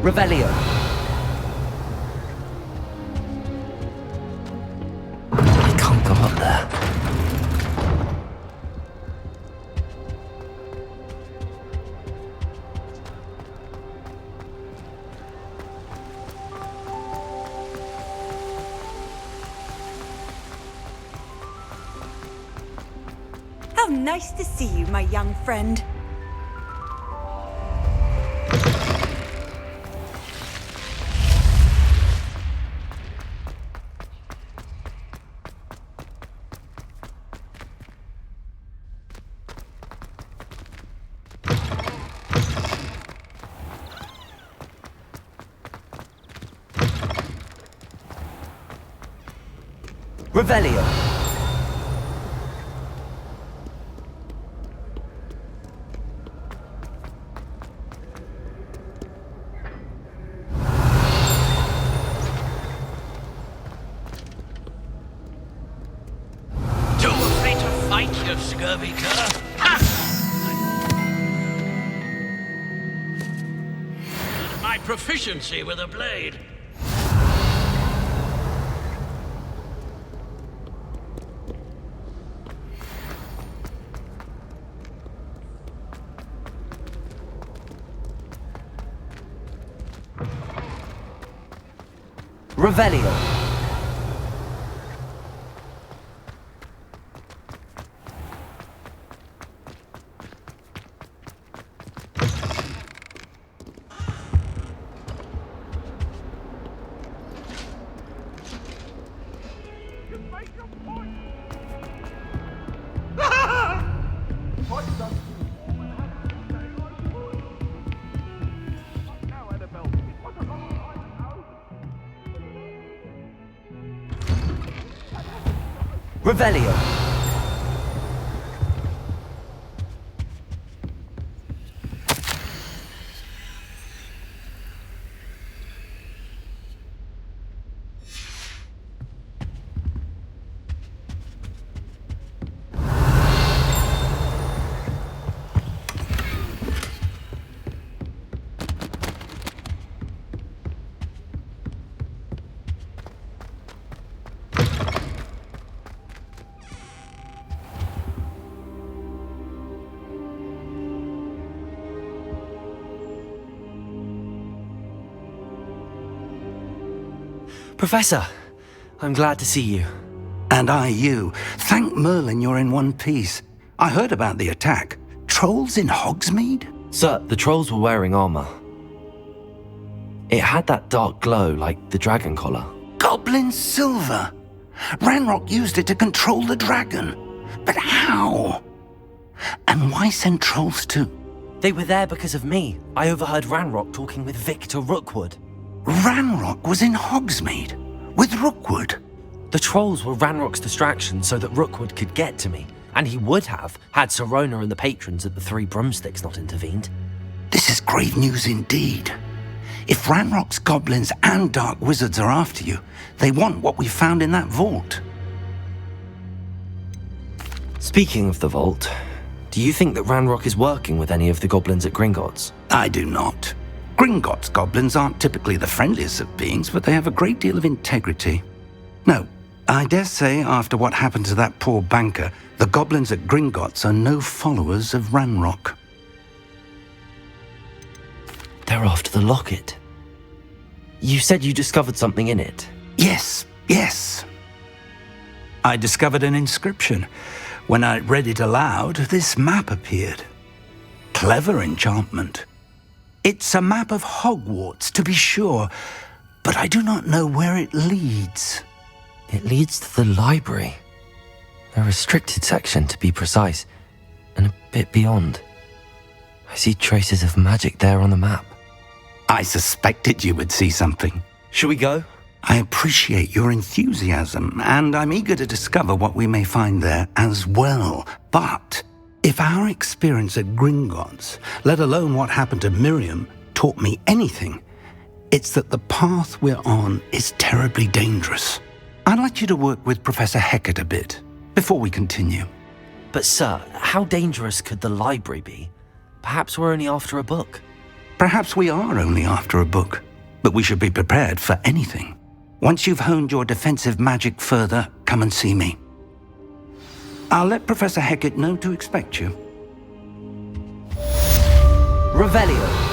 Revelio. I can't go up there. How nice to see you, my young friend. Revelio. Too afraid to fight, you scurvy cur? Ha! My proficiency with a blade. Revelio. Revelio. Professor, I'm glad to see you. And I you. Thank Merlin you're in one piece. I heard about the attack. Trolls in Hogsmeade? Sir, the trolls were wearing armor. It had that dark glow like the dragon collar. Goblin silver! Ranrock used it to control the dragon. But how? And why send trolls too? They were there because of me. I overheard Ranrock talking with Victor Rookwood. Ranrock was in Hogsmeade? With Rookwood? The trolls were Ranrock's distraction so that Rookwood could get to me. And he would have, had Sirona and the patrons at the Three Broomsticks not intervened. This is grave news indeed. If Ranrock's goblins and dark wizards are after you, they want what we found in that vault. Speaking of the vault, do you think that Ranrock is working with any of the goblins at Gringotts? I do not. Gringotts goblins aren't typically the friendliest of beings, but they have a great deal of integrity. No, I dare say after what happened to that poor banker, the goblins at Gringotts are no followers of Ranrock. They're after the locket. You said you discovered something in it. Yes. I discovered an inscription. When I read it aloud, this map appeared. Clever enchantment. It's a map of Hogwarts, to be sure, but I do not know where it leads. It leads to the library. A restricted section, to be precise, and a bit beyond. I see traces of magic there on the map. I suspected you would see something. Shall we go? I appreciate your enthusiasm, and I'm eager to discover what we may find there as well. But if our experience at Gringotts, let alone what happened to Miriam, taught me anything, it's that the path we're on is terribly dangerous. I'd like you to work with Professor Hecat a bit before we continue. But sir, how dangerous could the library be? Perhaps we're only after a book. Perhaps we are only after a book, but we should be prepared for anything. Once you've honed your defensive magic further, come and see me. I'll let Professor Hecat know to expect you. Revelio.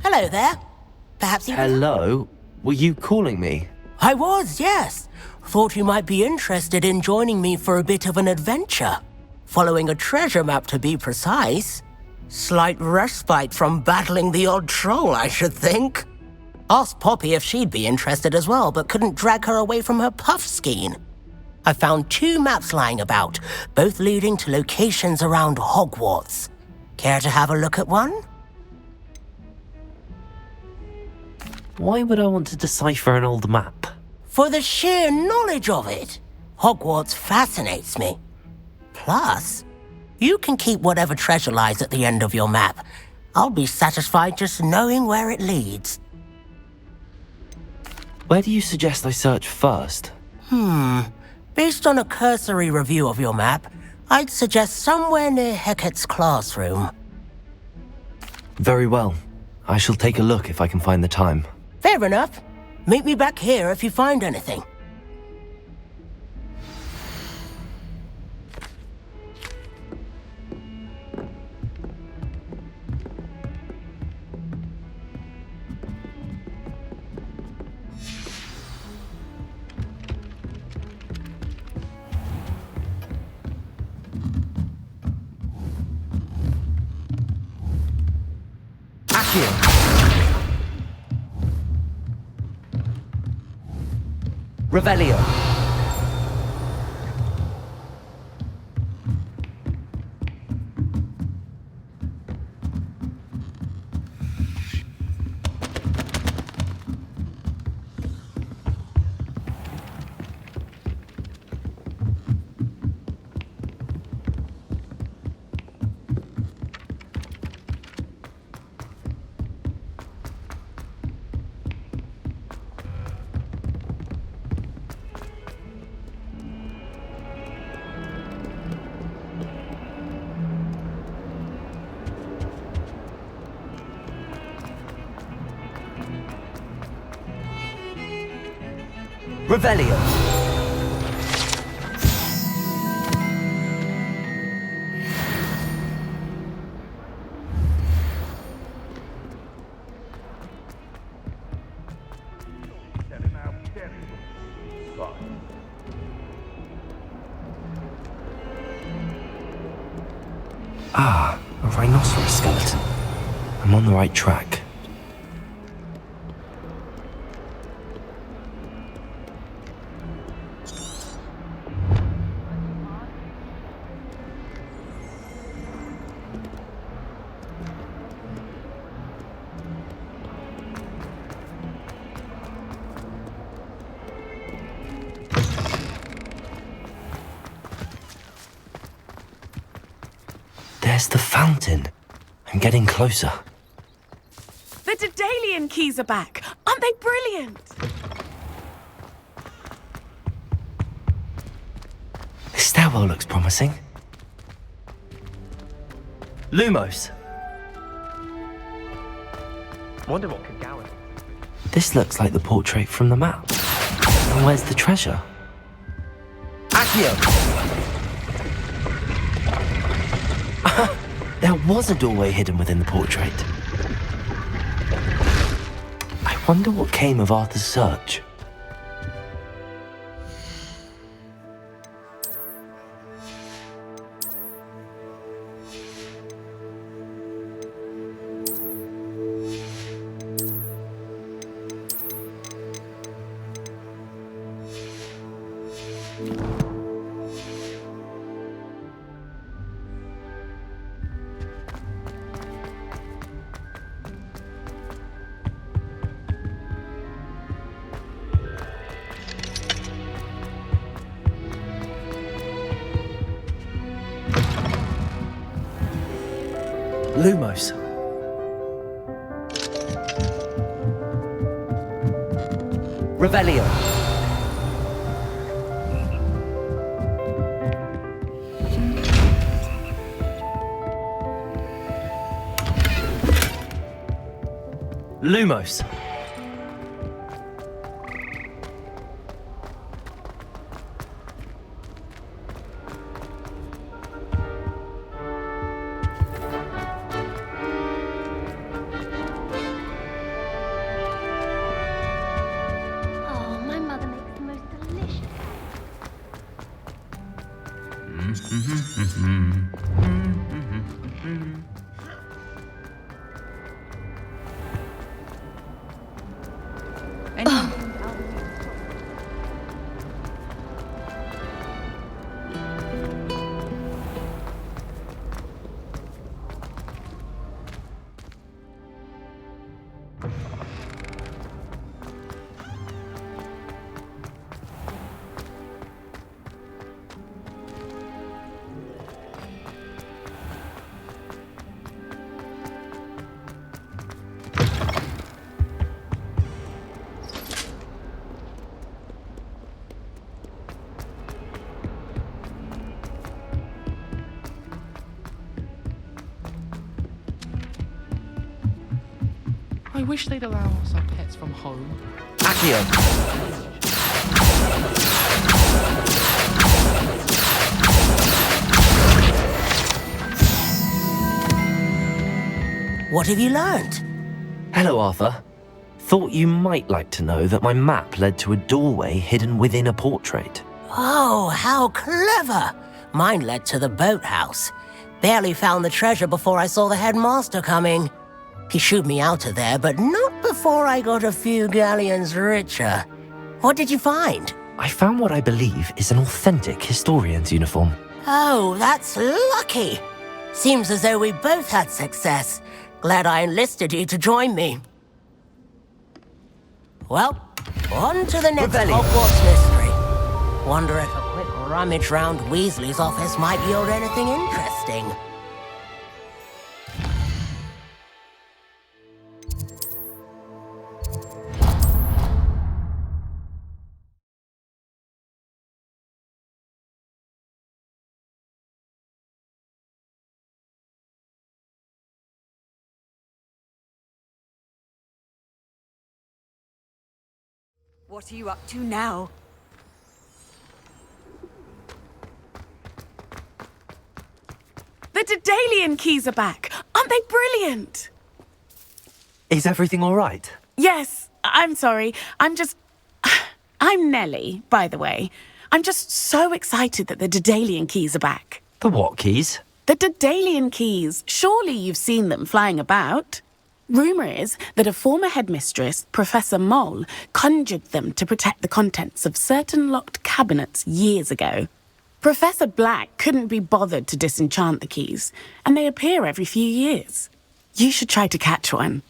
Hello there. Perhaps you... Hello? Were you calling me? I was, yes. Thought you might be interested in joining me for a bit of an adventure. Following a treasure map, to be precise. Slight respite from battling the odd troll, I should think. Asked Poppy if she'd be interested as well, but couldn't drag her away from her puff skein. I found 2 maps lying about, both leading to locations around Hogwarts. Care to have a look at one? Why would I want to decipher an old map? For the sheer knowledge of it. Hogwarts fascinates me. Plus, you can keep whatever treasure lies at the end of your map. I'll be satisfied just knowing where it leads. Where do you suggest I search first? Based on a cursory review of your map, I'd suggest somewhere near Hecat's classroom. Very well. I shall take a look if I can find the time. Fair enough. Meet me back here if you find anything. Revelio. Revelio. Ah, a rhinoceros skeleton. I'm on the right track. There's the fountain. I'm getting closer. The Daedalian keys are back. Aren't they brilliant? This stairwell looks promising. Lumos. Wonder what could Gowan. This looks like the portrait from the map. And where's the treasure? Accio! There was a doorway hidden within the portrait. I wonder what came of Arthur's search. Lumos. Revelio. Lumos. Oh, my mother makes the most delicious. I wish they'd allow us our pets from home. Accio. What have you learnt? Hello, Arthur. Thought you might like to know that my map led to a doorway hidden within a portrait. Oh, how clever! Mine led to the boathouse. Barely found the treasure before I saw the headmaster coming. He shooed me out of there, but not before I got a few galleons richer. What did you find? I found what I believe is an authentic historian's uniform. Oh, that's lucky. Seems as though we both had success. Glad I enlisted you to join me. Well, on to the next Revelio. Hogwarts mystery. Wonder if a quick rummage round Weasley's office might yield anything interesting. What are you up to now? The Daedalian keys are back. Aren't they brilliant? Is everything all right? Yes, I'm sorry. I'm Nellie, by the way. I'm just so excited that the Daedalian keys are back. The what keys? The Daedalian keys. Surely you've seen them flying about. Rumour is that a former headmistress, Professor Mole, conjured them to protect the contents of certain locked cabinets years ago. Professor Black couldn't be bothered to disenchant the keys, and they appear every few years. You should try to catch one.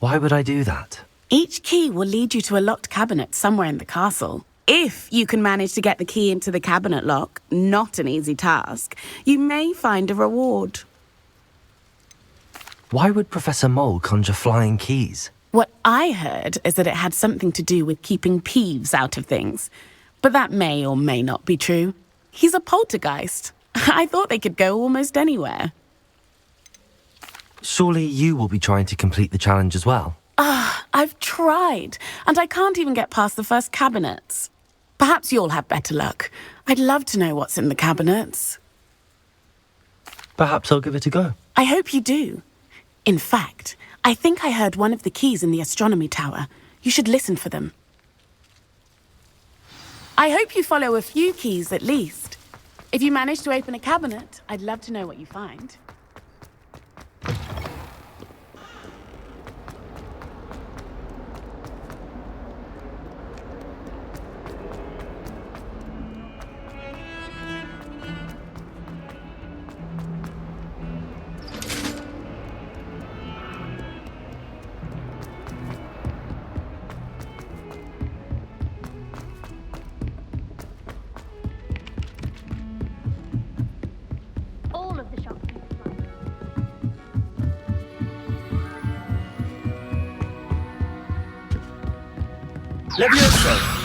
Why would I do that? Each key will lead you to a locked cabinet somewhere in the castle. If you can manage to get the key into the cabinet lock, not an easy task, you may find a reward. Why would Professor Mole conjure flying keys? What I heard is that it had something to do with keeping Peeves out of things. But that may or may not be true. He's a poltergeist. I thought they could go almost anywhere. Surely you will be trying to complete the challenge as well. I've tried, and I can't even get past the first cabinets. Perhaps you'll have better luck. I'd love to know what's in the cabinets. Perhaps I'll give it a go. I hope you do. In fact, I think I heard one of the keys in the astronomy tower. You should listen for them. I hope you follow a few keys at least. If you manage to open a cabinet, I'd love to know what you find. All of the shops. Levioso!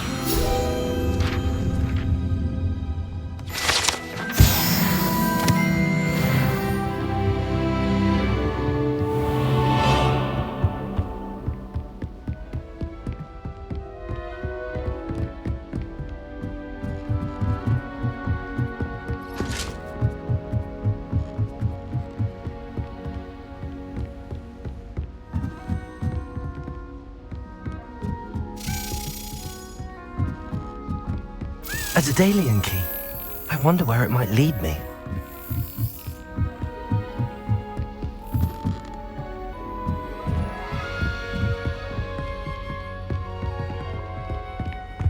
A Daedalian key. I wonder where it might lead me.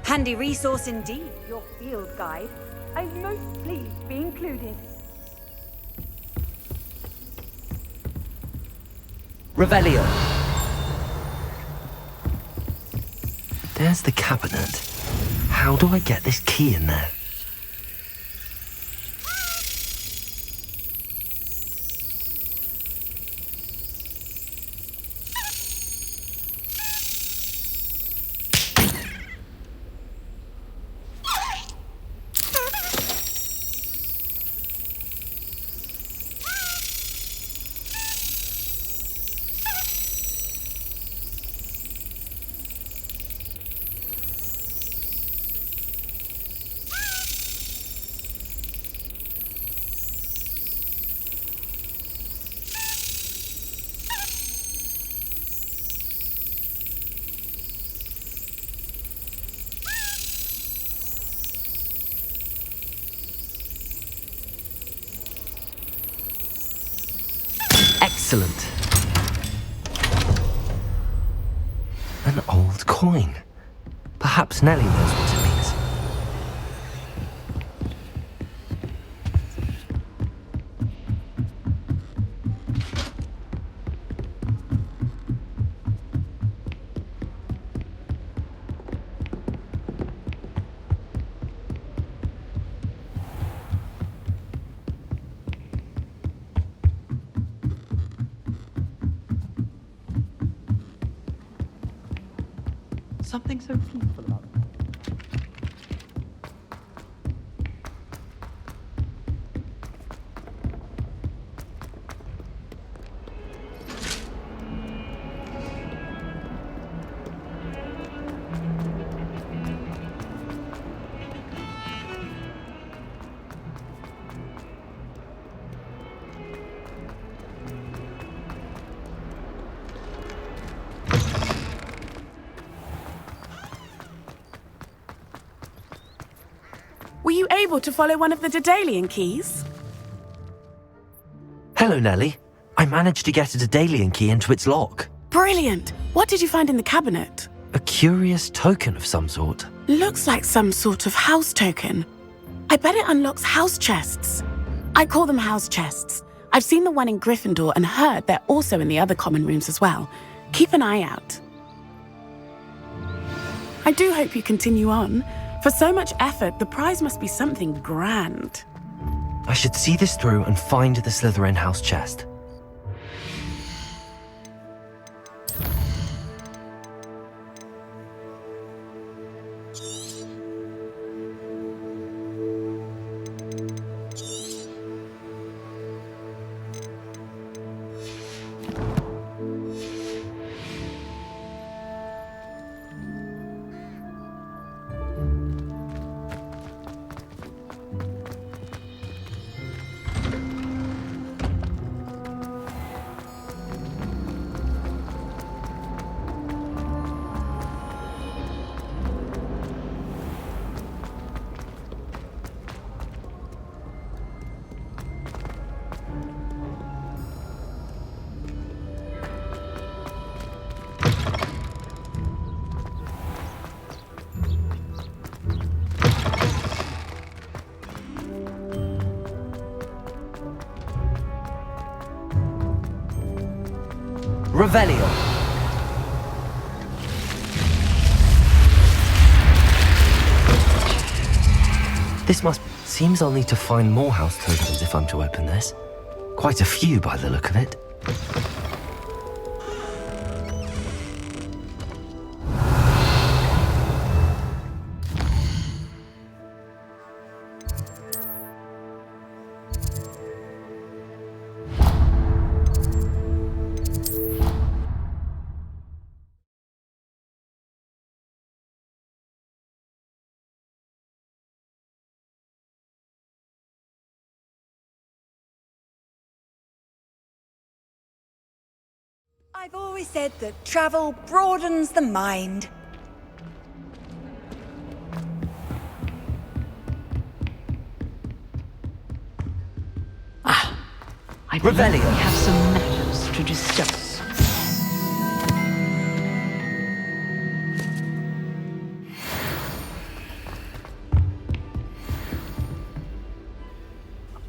Handy resource indeed, your field guide. I'm most pleased to be included. Revelio. There's the cabinet. How do I get this key in there? Excellent. An old coin. Perhaps Nellie knows what it means. Something so peaceful about it. Were you able to follow one of the Daedalian keys? Hello, Nellie. I managed to get a Daedalian key into its lock. Brilliant! What did you find in the cabinet? A curious token of some sort. Looks like some sort of house token. I bet it unlocks house chests. I call them house chests. I've seen the one in Gryffindor and heard they're also in the other common rooms as well. Keep an eye out. I do hope you continue on. For so much effort, the prize must be something grand. I should see this through and find the Slytherin house chest. Revelio. Seems I'll need to find more house tokens if I'm to open this. Quite a few by the look of it. I've always said that travel broadens the mind. I believe we Revelio. have some matters to discuss.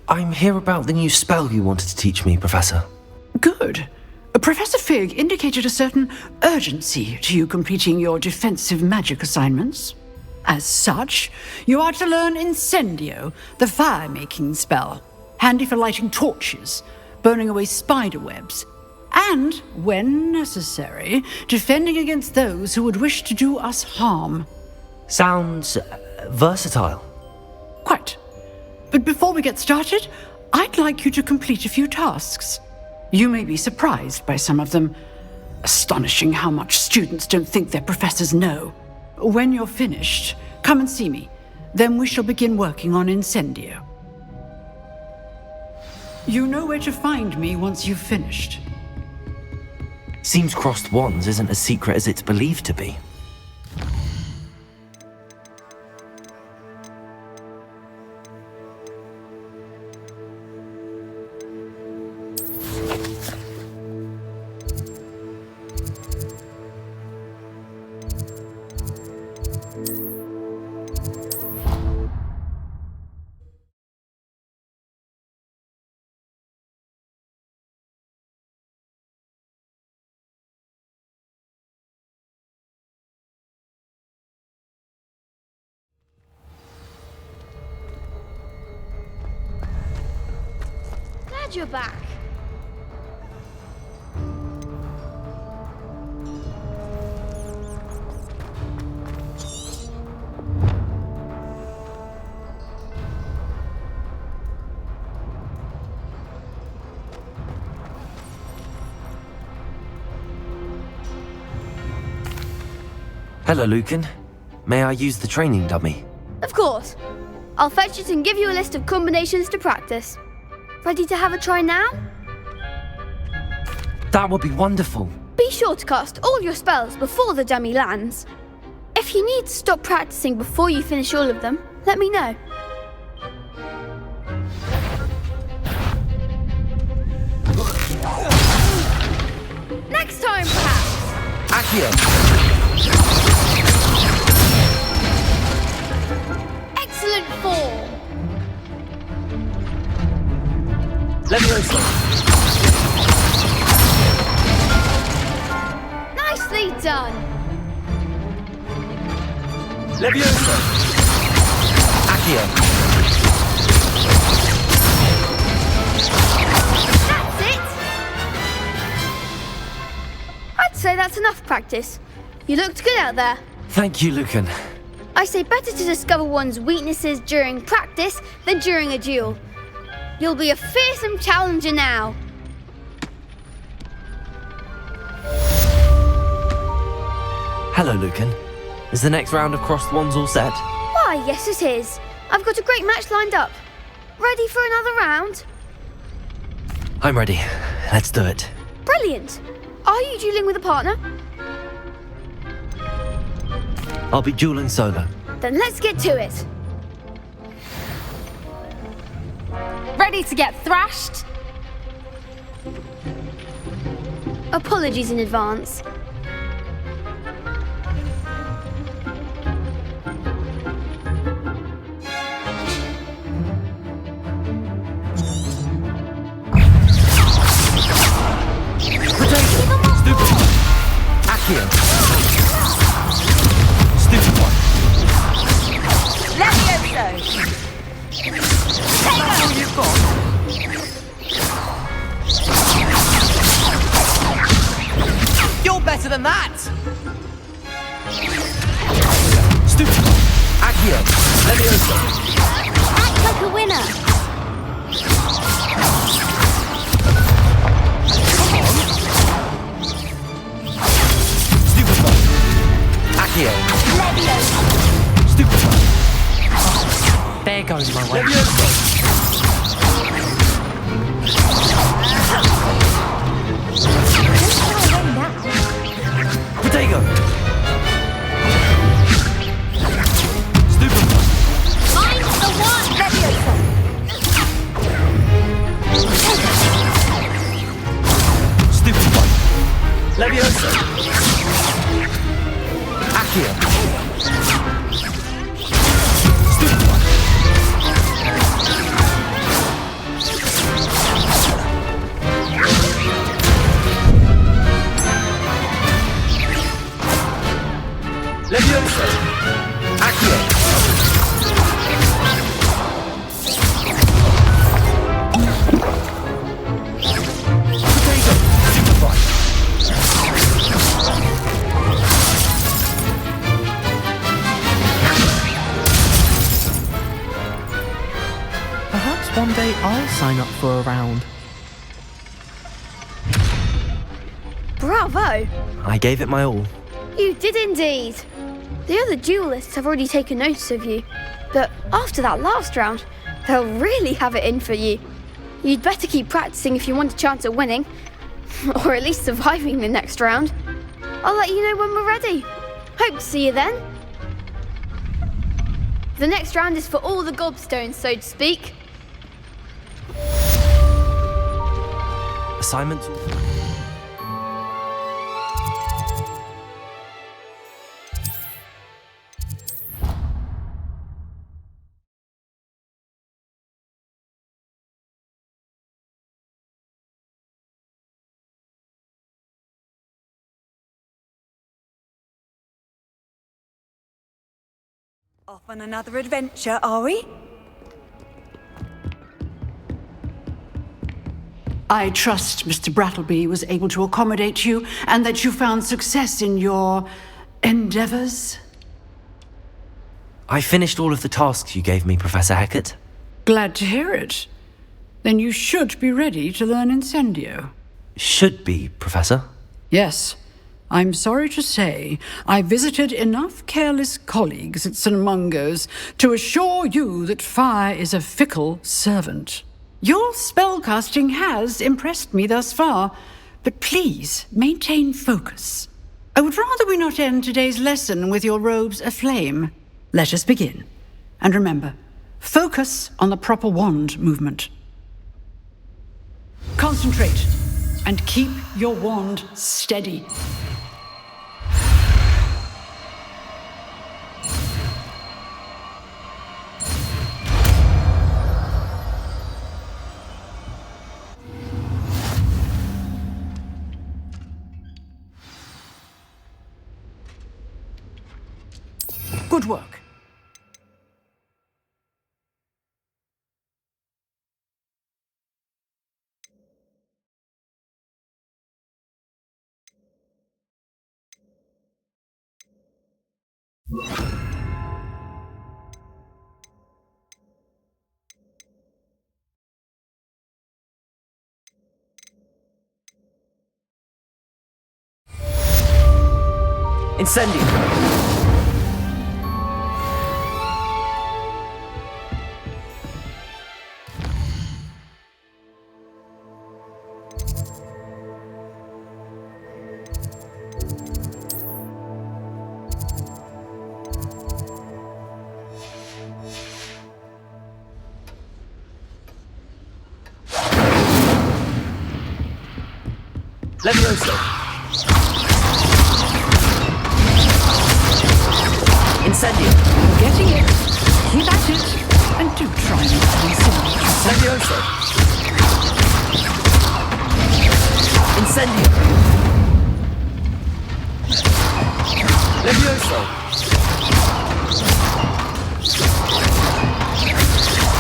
I'm here about the new spell you wanted to teach me, Professor. Good. Professor Fig indicated a certain urgency to you completing your defensive magic assignments. As such, you are to learn Incendio, the fire-making spell, handy for lighting torches, burning away spider webs, and, when necessary, defending against those who would wish to do us harm. Sounds versatile. Quite. But before we get started, I'd like you to complete a few tasks. You may be surprised by some of them. Astonishing how much students don't think their professors know. When you're finished, come and see me. Then we shall begin working on Incendio. You know where to find me once you've finished. Seems crossed wands isn't as secret as it's believed to be. Glad you're back. Hello, Lucan. May I use the training dummy? Of course. I'll fetch it and give you a list of combinations to practice. Ready to have a try now? That would be wonderful. Be sure to cast all your spells before the dummy lands. If you need to stop practicing before you finish all of them, let me know. Next time, perhaps! Accio! Excellent form! Leviosa! Nicely done! Leviosa! Accio! That's it! I'd say that's enough practice. You looked good out there. Thank you, Lucan. I say better to discover one's weaknesses during practice than during a duel. You'll be a fearsome challenger now. Hello, Lucan. Is the next round of crossed wands all set? Why, yes it is. I've got a great match lined up. Ready for another round? I'm ready. Let's do it. Brilliant. Are you dueling with a partner? I'll be dueling solo. Then let's get to it. Ready to get thrashed? Apologies in advance. Stupid one. Accio. Stupid one. Levioso! Take all you've got! You're better than that! Stupid one. Accio. Leviosa. Act like a winner. Stupid one. Accio. Leviosa. Stupid one. There goes my way. Leviosa. Potato! Stupefy! Find the one! Leviosa! Stupefy! Leviosa! Accio! Stupefy! Leviosa! Accio! Potato! Stupefy! Perhaps one day I'll sign up for a round. Bravo! I gave it my all. You did indeed. The other duelists have already taken notice of you, but after that last round, they'll really have it in for you. You'd better keep practicing if you want a chance at winning, or at least surviving the next round. I'll let you know when we're ready. Hope to see you then. The next round is for all the gobstones, so to speak. Assignments. Off on another adventure, are we? I trust Mr. Brattleby was able to accommodate you and that you found success in your endeavors. I finished all of the tasks you gave me, Professor Hecat. Glad to hear it. Then you should be ready to learn Incendio. Should be, Professor. Yes. I'm sorry to say, I visited enough careless colleagues at St. Mungo's to assure you that fire is a fickle servant. Your spellcasting has impressed me thus far, but please maintain focus. I would rather we not end today's lesson with your robes aflame. Let us begin. And remember, focus on the proper wand movement. Concentrate and keep your wand steady. Good work. Incendio! Leviosa! Incendio! Getting it. Keep at it. And do try not to be silly. Leviosa! Incendio! Leviosa!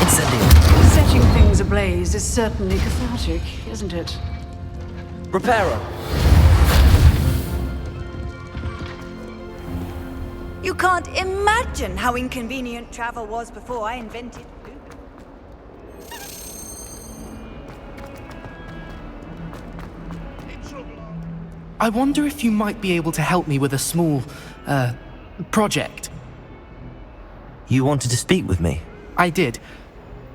Incendio! Setting things ablaze is certainly cathartic, isn't it? Reparo! You can't imagine how inconvenient travel was before I invented Uber. I wonder if you might be able to help me with a small, project. You wanted to speak with me? I did.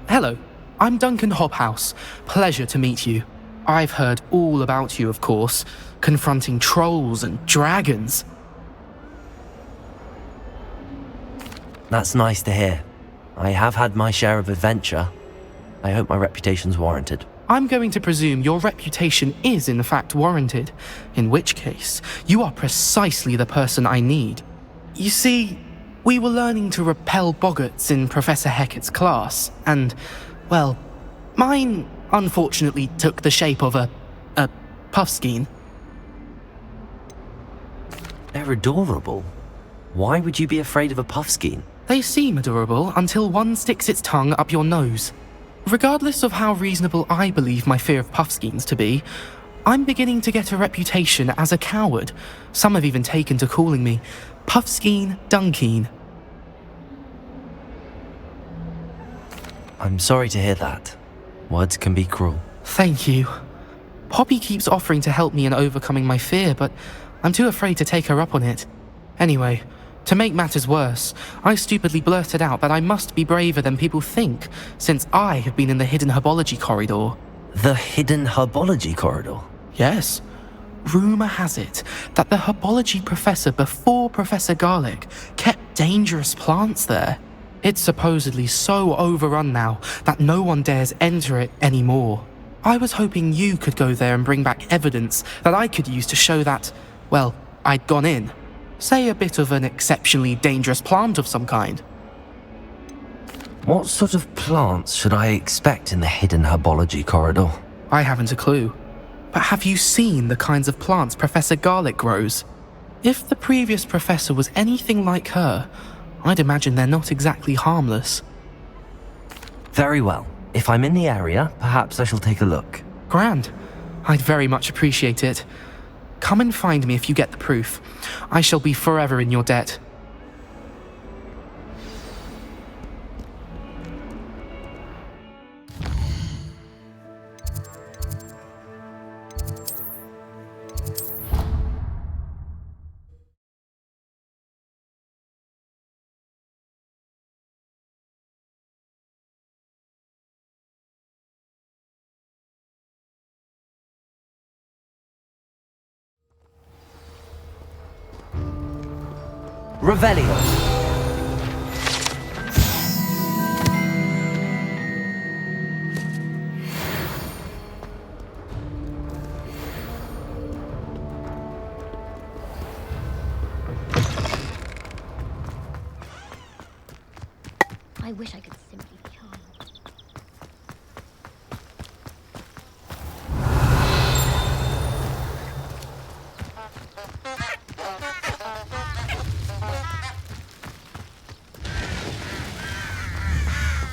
Hello, I'm Duncan Hobhouse. Pleasure to meet you. I've heard all about you, of course, confronting trolls and dragons. That's nice to hear. I have had my share of adventure. I hope my reputation's warranted. I'm going to presume your reputation is in fact warranted, in which case, you are precisely the person I need. You see, we were learning to repel boggarts in Professor Hecat's class, and, well, mine unfortunately took the shape of a puffskein. They're adorable. Why would you be afraid of a puffskein? They seem adorable until one sticks its tongue up your nose. Regardless of how reasonable I believe my fear of puffskeins to be, I'm beginning to get a reputation as a coward. Some have even taken to calling me Puffskein Dunkeen. I'm sorry to hear that. Words can be cruel. Thank you. Poppy keeps offering to help me in overcoming my fear, but I'm too afraid to take her up on it. Anyway, to make matters worse, I stupidly blurted out that I must be braver than people think, since I have been in the hidden herbology corridor. The hidden herbology corridor? Yes. Rumour has it that the herbology professor before Professor Garlic kept dangerous plants there. It's supposedly so overrun now that no one dares enter it anymore. I was hoping you could go there and bring back evidence that I could use to show that, well, I'd gone in. Say a bit of an exceptionally dangerous plant of some kind. What sort of plants should I expect in the hidden herbology corridor? I haven't a clue. But have you seen the kinds of plants Professor Garlic grows? If the previous professor was anything like her, I'd imagine they're not exactly harmless. Very well. If I'm in the area, perhaps I shall take a look. Grand. I'd very much appreciate it. Come and find me if you get the proof. I shall be forever in your debt. Revelio. I wish I could simply be calm.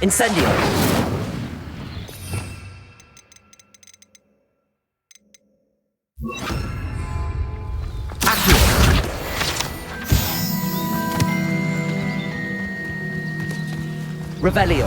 Incendio! Accio! Revelio!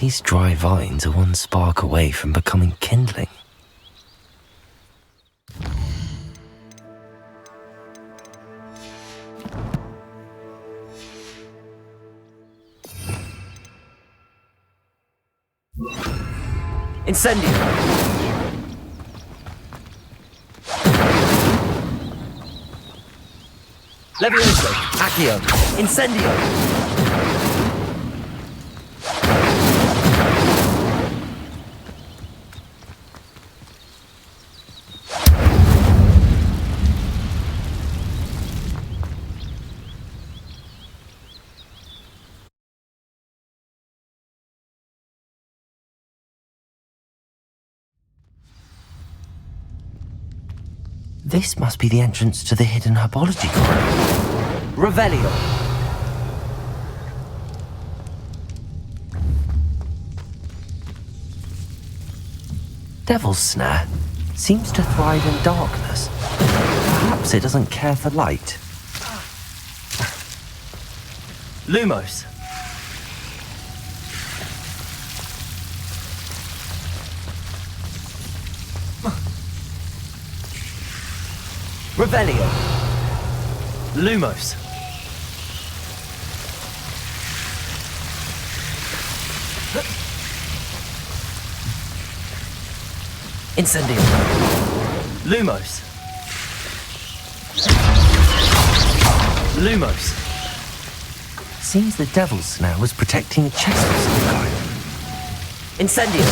These dry vines are one spark away from becoming kindling. Incendio! Levioso! Accio! Incendio! This must be the entrance to the hidden herbology corridor. Revelio! Devil's Snare? seems to thrive in darkness. Perhaps it doesn't care for light. Lumos. Revelio. Lumos. Incendio. Lumos. Lumos. Seems the devil's snare was protecting a chest of some kind. Incendio.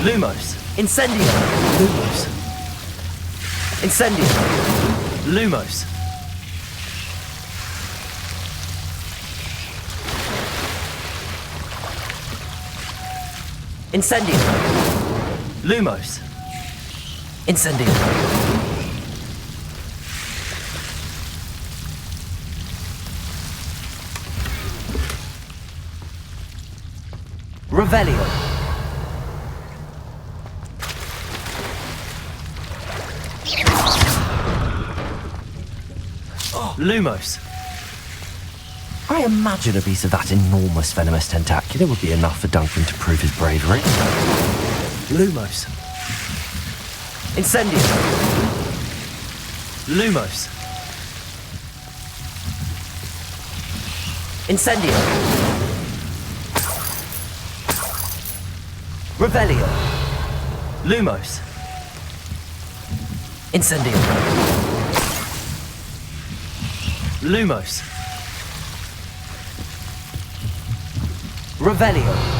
Lumos. Incendio. Lumos. Incendio. Lumos. Incendio. Lumos. Incendio. Revelio. Lumos. I imagine a piece of that enormous venomous tentacula would be enough for Duncan to prove his bravery. Lumos. Incendio. Lumos. Incendio. Revelio. Lumos. Incendio. Lumos. Revelio.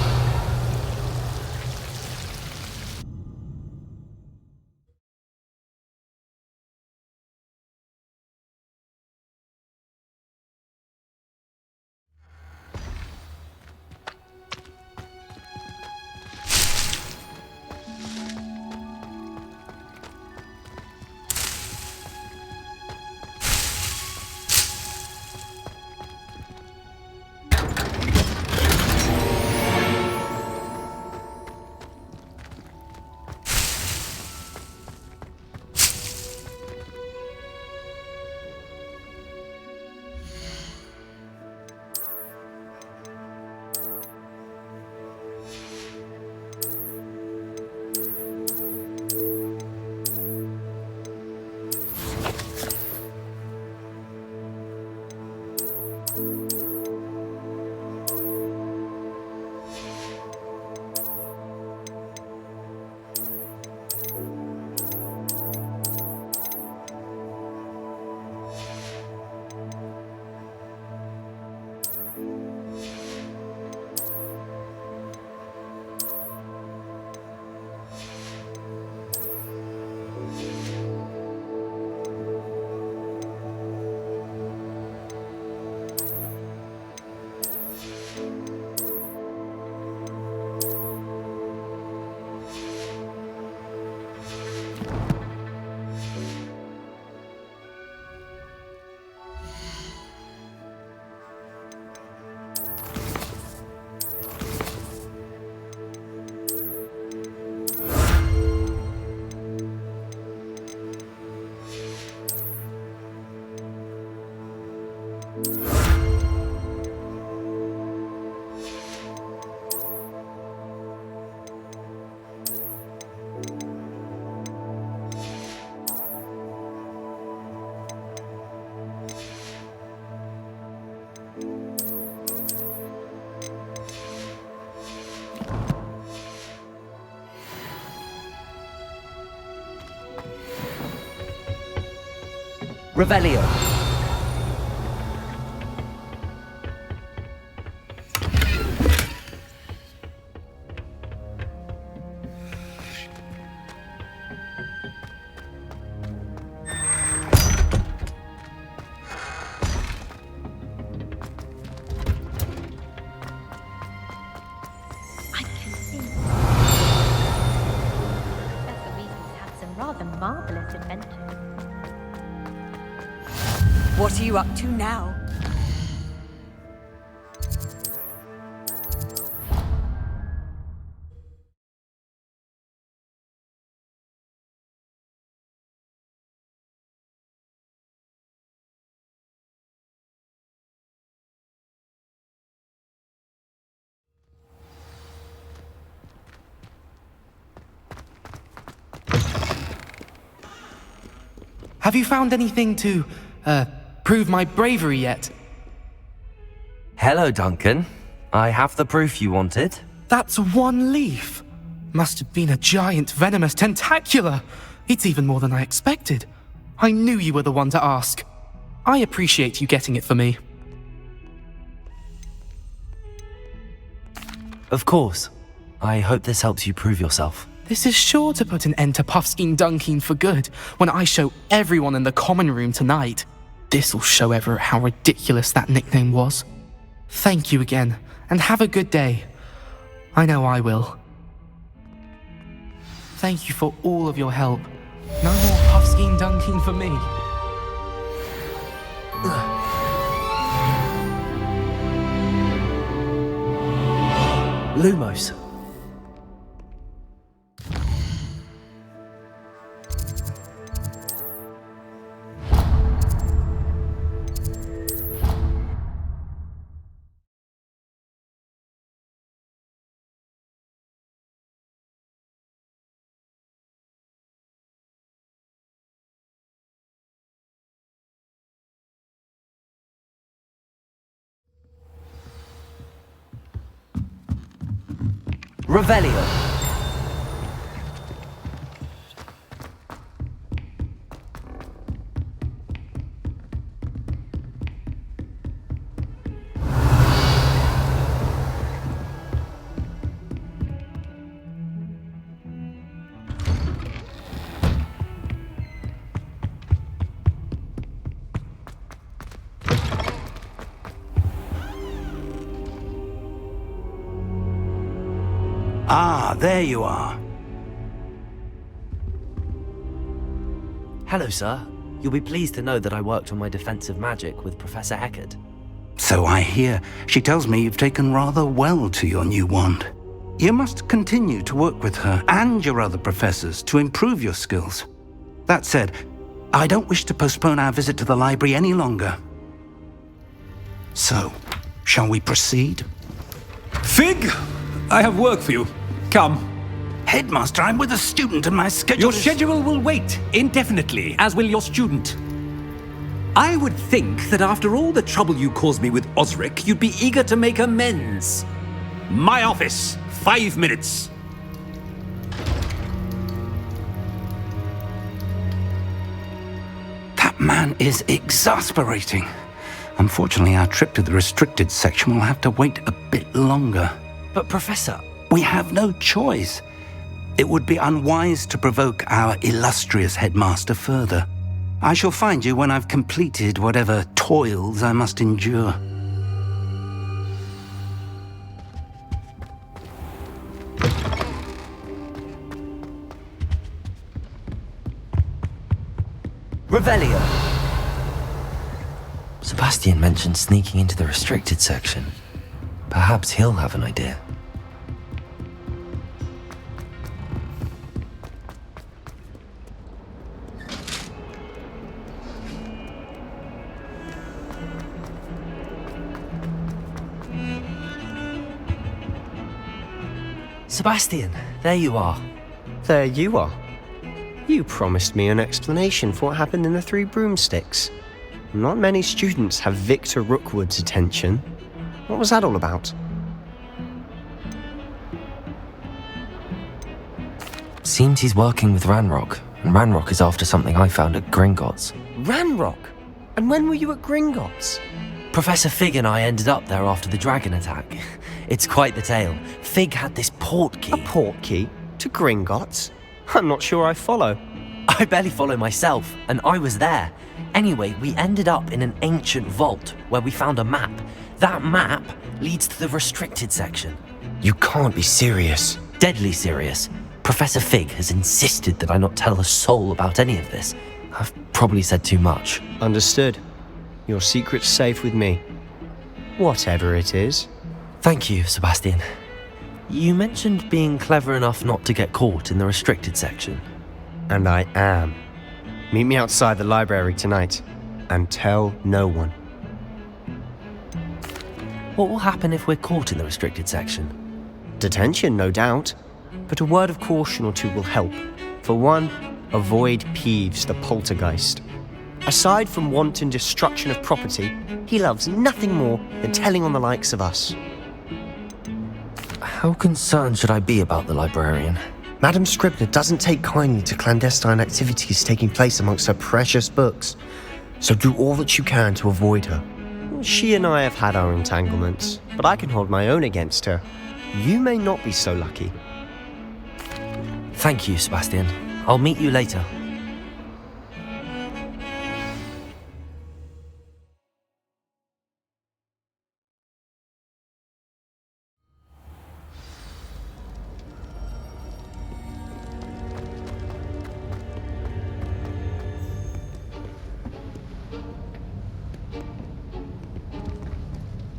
Revelio. I can see. Professor Weasley's had some rather marvelous adventures. What are you up to now? Have you found anything to, prove my bravery yet? Hello, Duncan. I have the proof you wanted. That's one leaf. Must have been a giant venomous tentacula. It's even more than I expected. I knew you were the one to ask. I appreciate you getting it for me. Of course. I hope this helps you prove yourself. This is sure to put an end to Puffskein Dunkeen for good when I show everyone in the common room tonight. This'll show Everett how ridiculous that nickname was. Thank you again, and have a good day. I know I will. Thank you for all of your help. No more Puffskein Dunkeen for me. Lumos. Revelio. Ah, there you are. Hello, sir. You'll be pleased to know that I worked on my defensive magic with Professor Eckert. So I hear. She tells me you've taken rather well to your new wand. You must continue to work with her and your other professors to improve your skills. That said, I don't wish to postpone our visit to the library any longer. So, shall we proceed? Fig, I have work for you. Come. Headmaster, I'm with a student and my schedule Your schedule will wait indefinitely, as will your student. I would think that after all the trouble you caused me with Osric, you'd be eager to make amends. My office, 5 minutes. That man is exasperating. Unfortunately, our trip to the restricted section will have to wait a bit longer. But Professor... We have no choice. It would be unwise to provoke our illustrious headmaster further. I shall find you when I've completed whatever toils I must endure. Revelio. Sebastian mentioned sneaking into the restricted section. Perhaps he'll have an idea. Sebastian, there you are. There you are. You promised me an explanation for what happened in the Three Broomsticks. Not many students have Victor Rookwood's attention. What was that all about? Seems he's working with Ranrock, and Ranrock is after something I found at Gringotts. Ranrock? And when were you at Gringotts? Professor Fig and I ended up there after the dragon attack. It's quite the tale. Fig had this port key. A port key? To Gringotts? I'm not sure I follow. I barely follow myself, and I was there. Anyway, we ended up in an ancient vault where we found a map. That map leads to the restricted section. You can't be serious. Deadly serious. Professor Fig has insisted that I not tell a soul about any of this. I've probably said too much. Understood. Your secret's safe with me. Whatever it is. Thank you, Sebastian. You mentioned being clever enough not to get caught in the restricted section. And I am. Meet me outside the library tonight, and tell no one. What will happen if we're caught in the restricted section? Detention, no doubt. But a word of caution or two will help. For one, Avoid Peeves, the poltergeist. Aside from wanton destruction of property, he loves nothing more than telling on the likes of us. How concerned should I be about the librarian? Madam Scribner doesn't take kindly to clandestine activities taking place amongst her precious books, so do all that you can to avoid her. She and I have had our entanglements, but I can hold my own against her. You may not be so lucky. Thank you, Sebastian. I'll meet you later.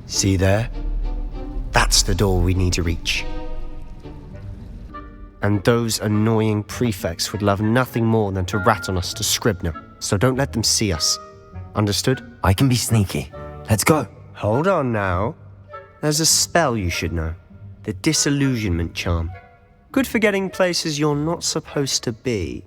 See there? That's the door we need to reach. And those annoying prefects would love nothing more than to rat on us to Scribner, so don't let them see us. Understood? I can be sneaky. Let's go. Hold on now. There's a spell you should know. The Disillusionment Charm. Good for getting places you're not supposed to be.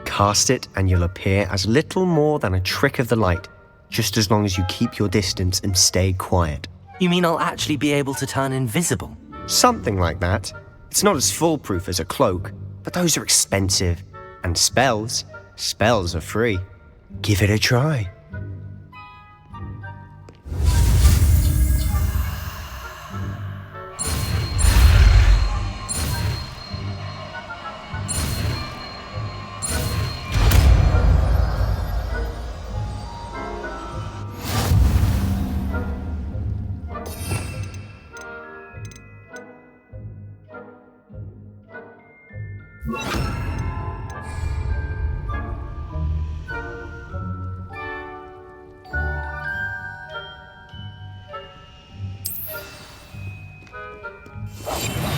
Cast it and you'll appear as little more than a trick of the light, just as long as you keep your distance and stay quiet. You mean I'll actually be able to turn invisible? Something like that. It's not as foolproof as a cloak, but those are expensive. And spells are free. Give it a try.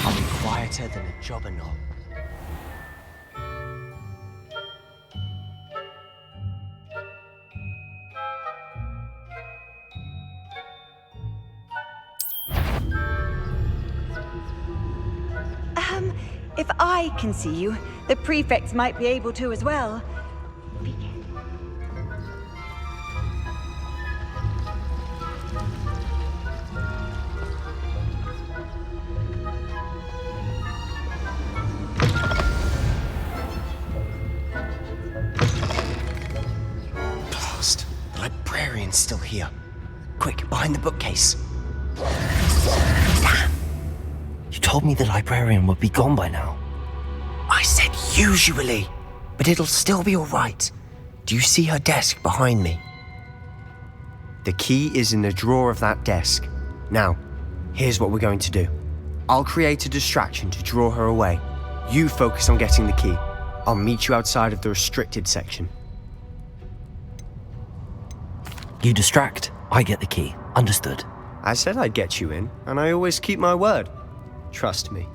I'll be quieter than a jobberknoll. If I can see you, the prefects might be able to as well. Blast! The librarian's still here. Quick, behind the bookcase. Damn! You told me the librarian would be gone by now. I said usually, but it'll still be all right. Do you see her desk behind me? The key is in the drawer of that desk. Now, here's what we're going to do. I'll create a distraction to draw her away. You focus on getting the key. I'll meet you outside of the restricted section. You distract, I get the key. Understood. I said I'd get you in, and I always keep my word. Trust me.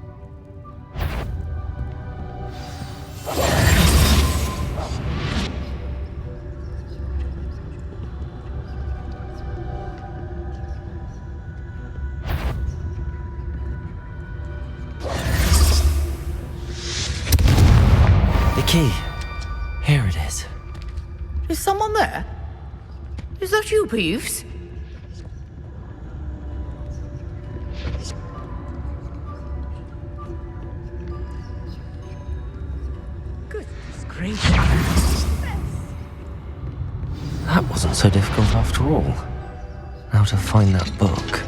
The key. Here it is. Is someone there? Is that you, Peeves? Goodness gracious. That wasn't so difficult after all. Now to find that book.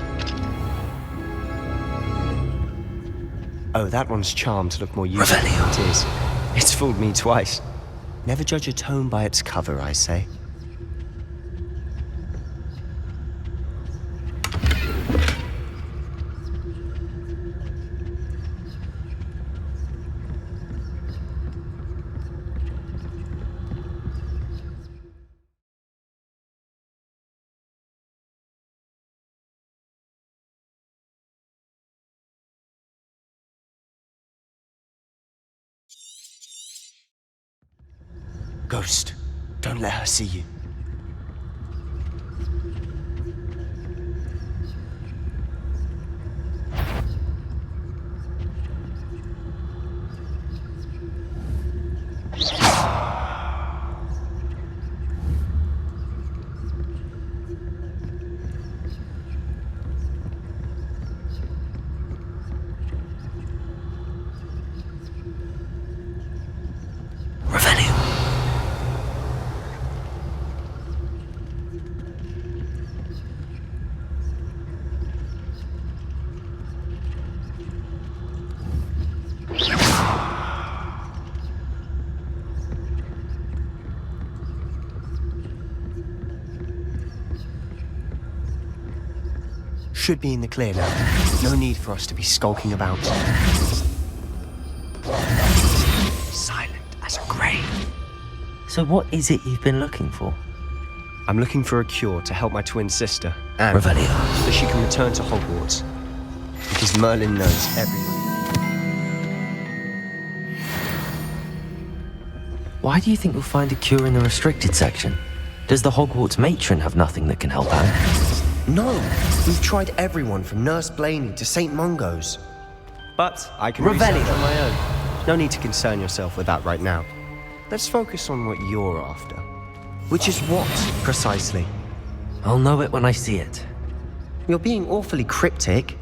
Oh, that one's charmed to look more useful than it is. It's fooled me twice. Never judge a tome by its cover, I say. Ghost, don't let her see you. should be in the clear now. No need for us to be skulking about. Silent as a grave. So what is it you've been looking for? I'm looking for a cure to help my twin sister, Anne, Revelio. so she can return to Hogwarts. Because Merlin knows everything. Why do you think we'll find a cure in the restricted section? Does the Hogwarts matron have nothing that can help out? No, we've tried everyone from Nurse Blaney to St. Mungo's. But I can research on my own. No need to concern yourself with that right now. Let's focus on what you're after. Which is what, precisely? I'll know it when I see it. You're being awfully cryptic.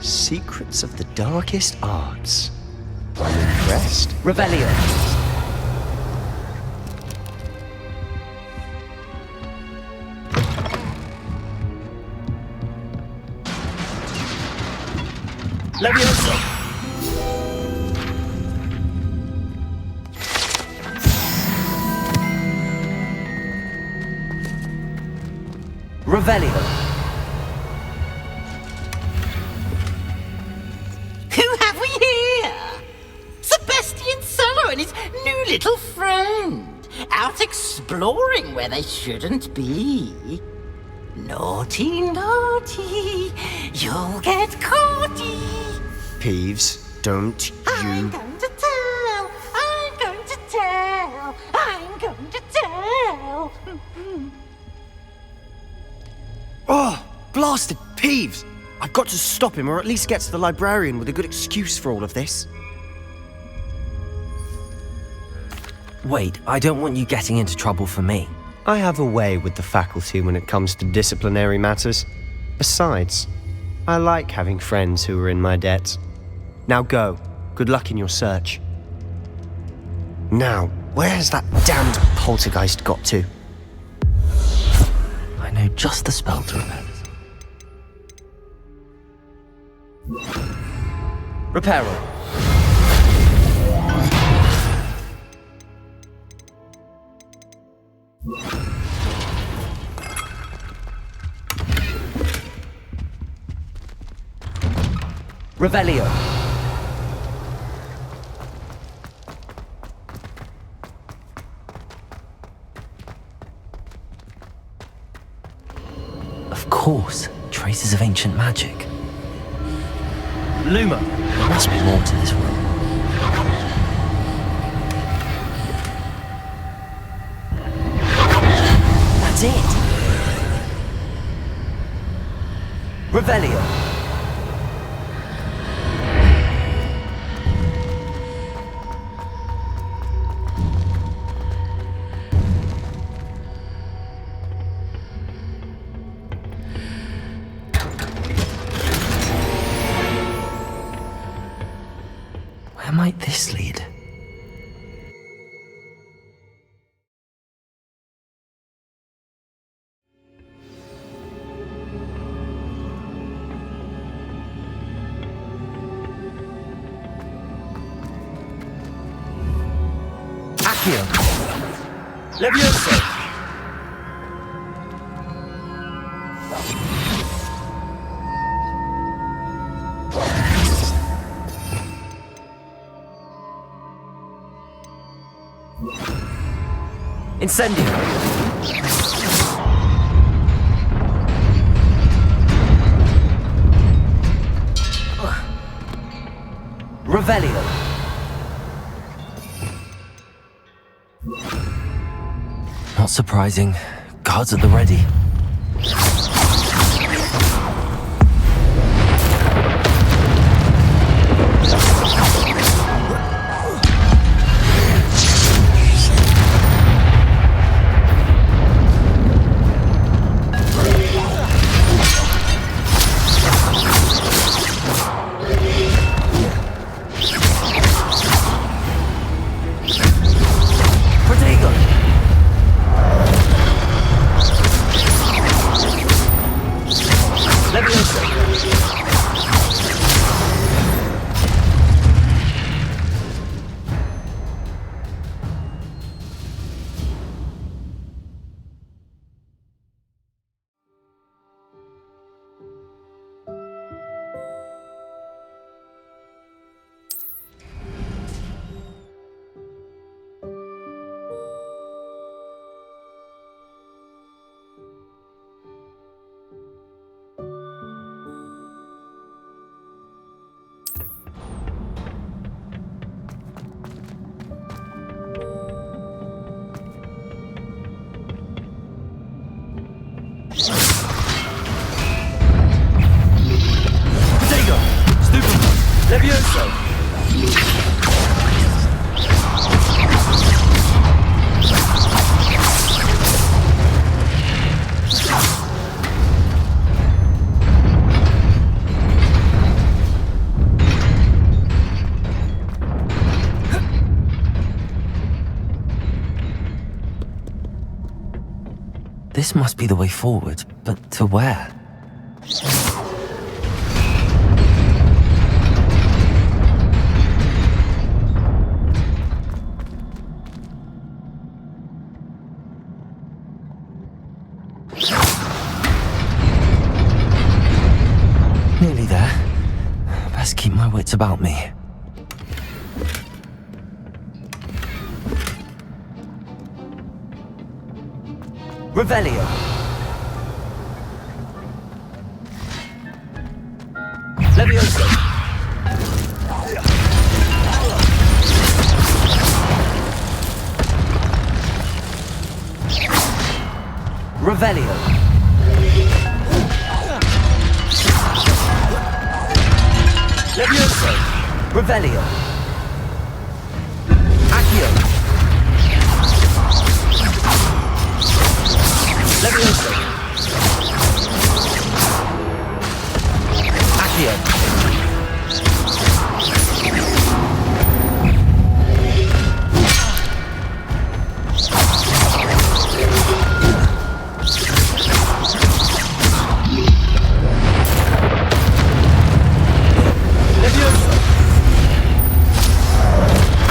Secrets of the darkest arts. I'm impressed. Revelio. Levioso! Revelio. Who have we here? Sebastian Solo and his new little friend, out exploring where they shouldn't be. Naughty, naughty, you'll get caughty. Peeves, don't you... I'm going to tell, I'm going to tell, I'm going to tell. Oh, blasted Peeves! I've got to stop him, or at least get to the librarian with a good excuse for all of this. Wait, I don't want you getting into trouble for me. I have a way with the faculty when it comes to disciplinary matters. Besides, I like having friends who are in my debt. Now go. Good luck in your search. Now, where has that damned poltergeist got to? I know just the spell to repel it. Reparo. Revelio. Of course, traces of ancient magic. Luma. There must be more to this room. That's it. Revelio. Where might this lead? Accio. Levioso. Incendio. Revelio. Not surprising. Guards at the ready. Levioso! This must be the way forward, but to where? Nearly there. Best keep my wits about me. Revelio. Levioso. Revelio. Levioso. Revelio. Accio. Levioso. Accio. Levioso.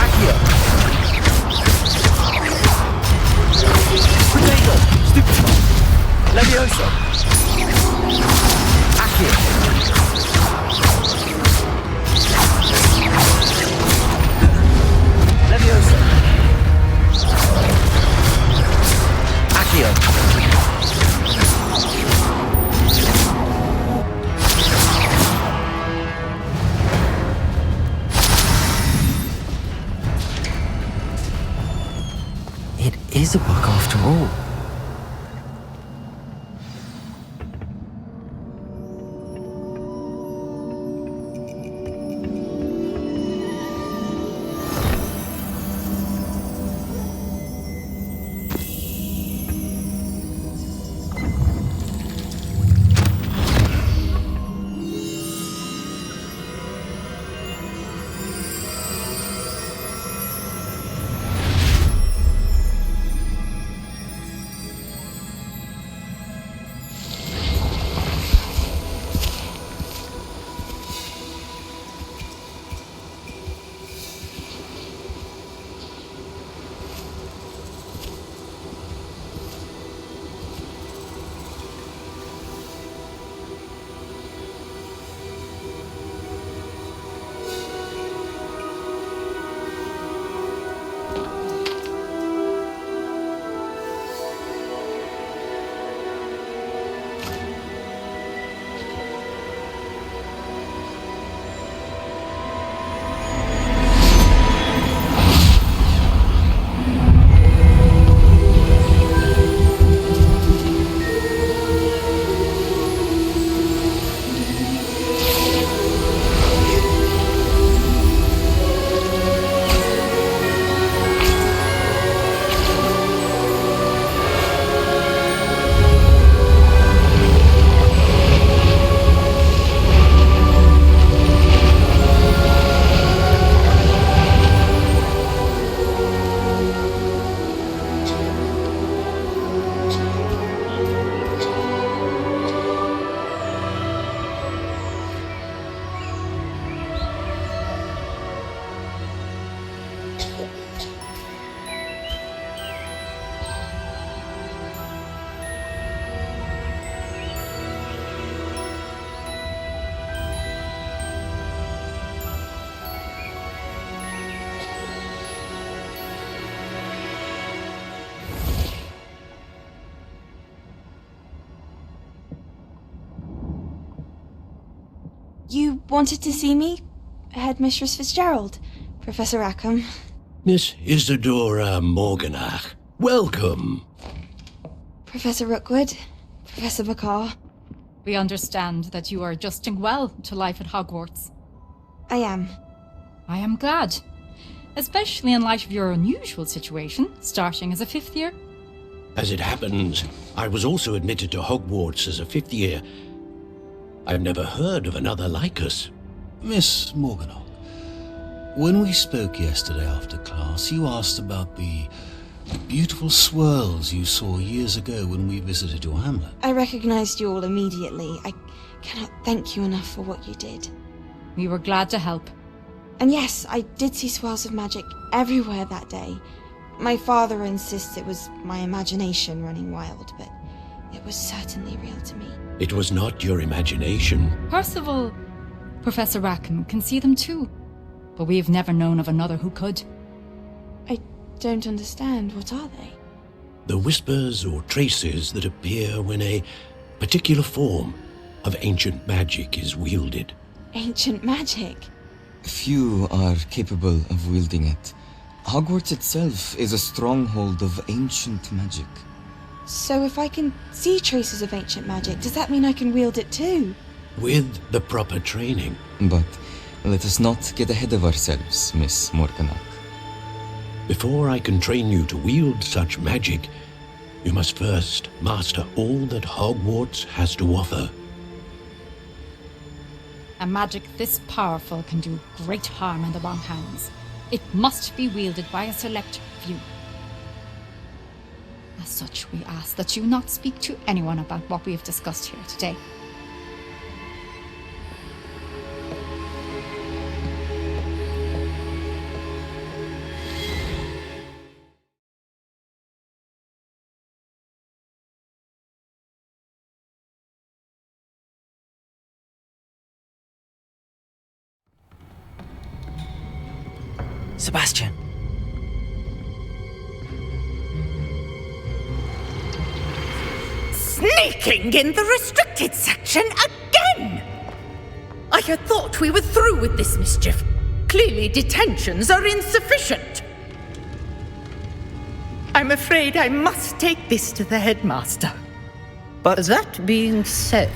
Accio. Protego. Stupido. Levioso. Accio. Levioso. Accio. It is a book after all. You wanted to see me? Headmistress Fitzgerald, Professor Rackham. Miss Isadora Morganach, welcome. Professor Rookwood, Professor McCaw. We understand that you are adjusting well to life at Hogwarts. I am. I am glad. Especially in light of your unusual situation, starting as a 5th year. As it happens, I was also admitted to Hogwarts as a 5th year. I've never heard of another like us. Miss Morganock, when we spoke yesterday after class, you asked about the beautiful swirls you saw years ago when we visited your hamlet. I recognized you all immediately. I cannot thank you enough for what you did. We were glad to help. And yes, I did see swirls of magic everywhere that day. My father insists it was my imagination running wild, but it was certainly real to me. It was not your imagination. Percival, Professor Rackham can see them too, but we have never known of another who could. I don't understand. What are they? The whispers or traces that appear when a particular form of ancient magic is wielded. Ancient magic? Few are capable of wielding it. Hogwarts itself is a stronghold of ancient magic. So if I can see traces of ancient magic, does that mean I can wield it too? With the proper training. But let us not get ahead of ourselves, Miss Morganock. Before I can train you to wield such magic, you must first master all that Hogwarts has to offer. A magic this powerful can do great harm in the wrong hands. It must be wielded by a select few. As such, we ask that you not speak to anyone about what we have discussed here today. Sebastian. Sneaking in the restricted section again! I had thought we were through with this mischief. Clearly detentions are insufficient. I'm afraid I must take this to the headmaster. But that being said,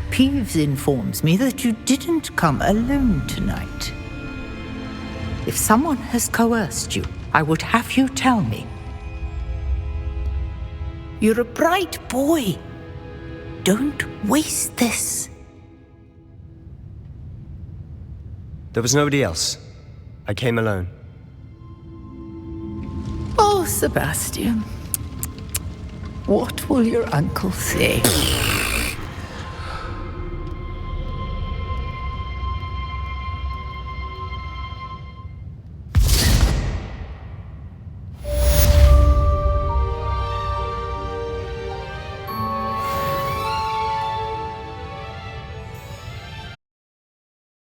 Peeves informs me that you didn't come alone tonight. If someone has coerced you, I would have you tell me. You're a bright boy. Don't waste this. There was nobody else. I came alone. Oh, Sebastian. What will your uncle say?